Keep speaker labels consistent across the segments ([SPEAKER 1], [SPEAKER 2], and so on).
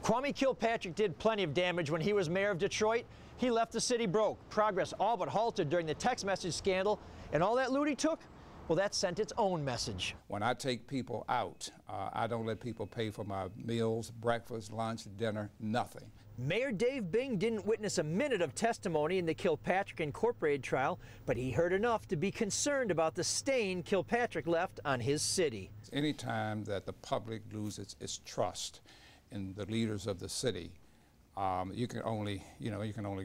[SPEAKER 1] Kwame Kilpatrick did plenty of damage when he was mayor of Detroit. He left the city broke. Progress all but halted during the text message scandal. And all that loot he took, well, that sent its own message.
[SPEAKER 2] When I take people out, I don't let people pay for my meals, breakfast, lunch, dinner, nothing.
[SPEAKER 1] Mayor Dave Bing didn't witness a minute of testimony in the Kilpatrick Incorporated trial, but he heard enough to be concerned about the stain Kilpatrick left on his city.
[SPEAKER 2] Anytime that the public loses its trust in the leaders of the city, you can only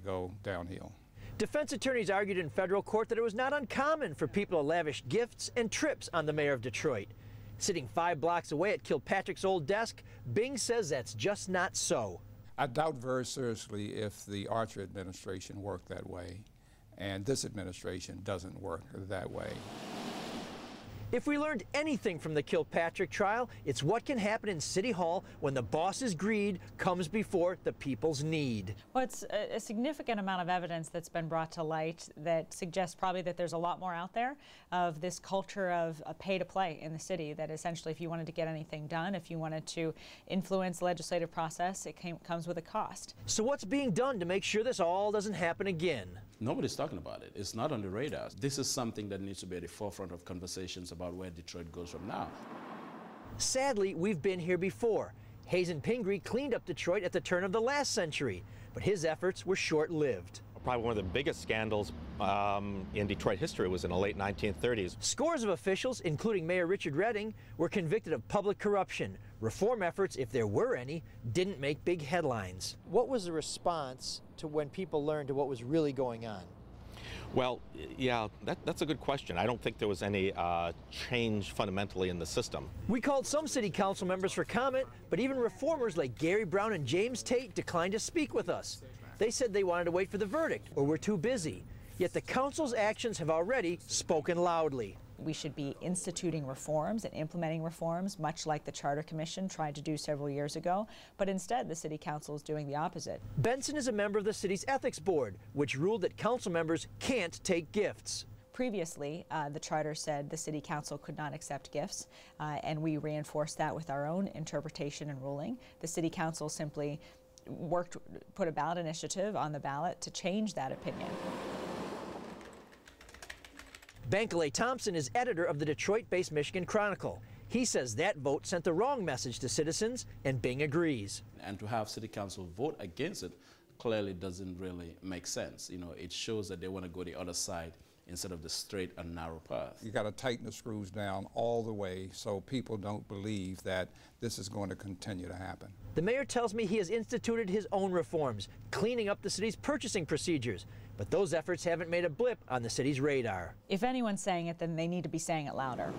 [SPEAKER 2] go downhill.
[SPEAKER 1] Defense attorneys argued in federal court that it was not uncommon for people to lavish gifts and trips on the mayor of Detroit. Sitting 5 blocks away at Kilpatrick's old desk, Bing says that's just not so.
[SPEAKER 2] I doubt very seriously if the Archer administration worked that way, and this administration doesn't work that way.
[SPEAKER 1] If we learned anything from the Kilpatrick trial, it's what can happen in City Hall when the boss's greed comes before the people's need.
[SPEAKER 3] Well, it's a significant amount of evidence that's been brought to light that suggests probably that there's a lot more out there of this culture of pay to play in the city, that essentially if you wanted to get anything done, if you wanted to influence the legislative process, it comes with a cost.
[SPEAKER 1] So what's being done to make sure this all doesn't happen again?
[SPEAKER 4] Nobody's talking about it. It's not on the radar. This is something that needs to be at the forefront of conversations about where Detroit goes from now.
[SPEAKER 1] Sadly, we've been here before. Hazen Pingree cleaned up Detroit at the turn of the last century, but his efforts were short-lived.
[SPEAKER 5] Probably one of the biggest scandals in Detroit history was in the late 1930s.
[SPEAKER 1] Scores of officials, including Mayor Richard Redding, were convicted of public corruption. Reform efforts, if there were any, didn't make big headlines. What was the response to when people learned to what was really going on?
[SPEAKER 5] Well, yeah, that's a good question. I don't think there was any change fundamentally in the system.
[SPEAKER 1] We called some city council members for comment, but even reformers like Gary Brown and James Tate declined to speak with us. They said they wanted to wait for the verdict or were too busy. Yet the council's actions have already spoken loudly.
[SPEAKER 3] We should be instituting reforms and implementing reforms, much like the Charter Commission tried to do several years ago, but instead the City Council is doing the opposite.
[SPEAKER 1] Benson is a member of the city's ethics board, which ruled that council members can't take gifts.
[SPEAKER 3] Previously, the Charter said the City Council could not accept gifts, and we reinforced that with our own interpretation and ruling. The City Council simply put a ballot initiative on the ballot to change that opinion.
[SPEAKER 1] Bankaley Thompson is editor of the Detroit-based Michigan Chronicle. He says that vote sent the wrong message to citizens, and Bing agrees.
[SPEAKER 4] And to have City Council vote against it clearly doesn't really make sense. You know, it shows that they want to go the other side instead of the straight and narrow path.
[SPEAKER 2] You got to tighten the screws down all the way so people don't believe that this is going to continue to happen.
[SPEAKER 1] The mayor tells me he has instituted his own reforms, cleaning up the city's purchasing procedures. But those efforts haven't made a blip on the city's radar.
[SPEAKER 3] If anyone's saying it, then they need to be saying it louder.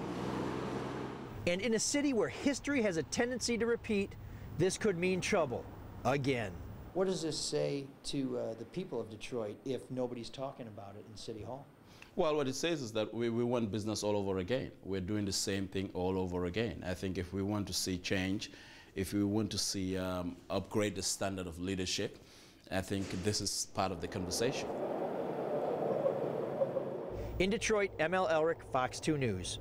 [SPEAKER 1] And in a city where history has a tendency to repeat, this could mean trouble again.
[SPEAKER 6] What does this say to the people of Detroit if nobody's talking about it in City Hall?
[SPEAKER 4] Well, what it says is that we want business all over again. We're doing the same thing all over again. I think if we want to see change, if we want to see upgrade the standard of leadership, I think this is part of the conversation.
[SPEAKER 1] In Detroit, ML Elric, Fox 2 News.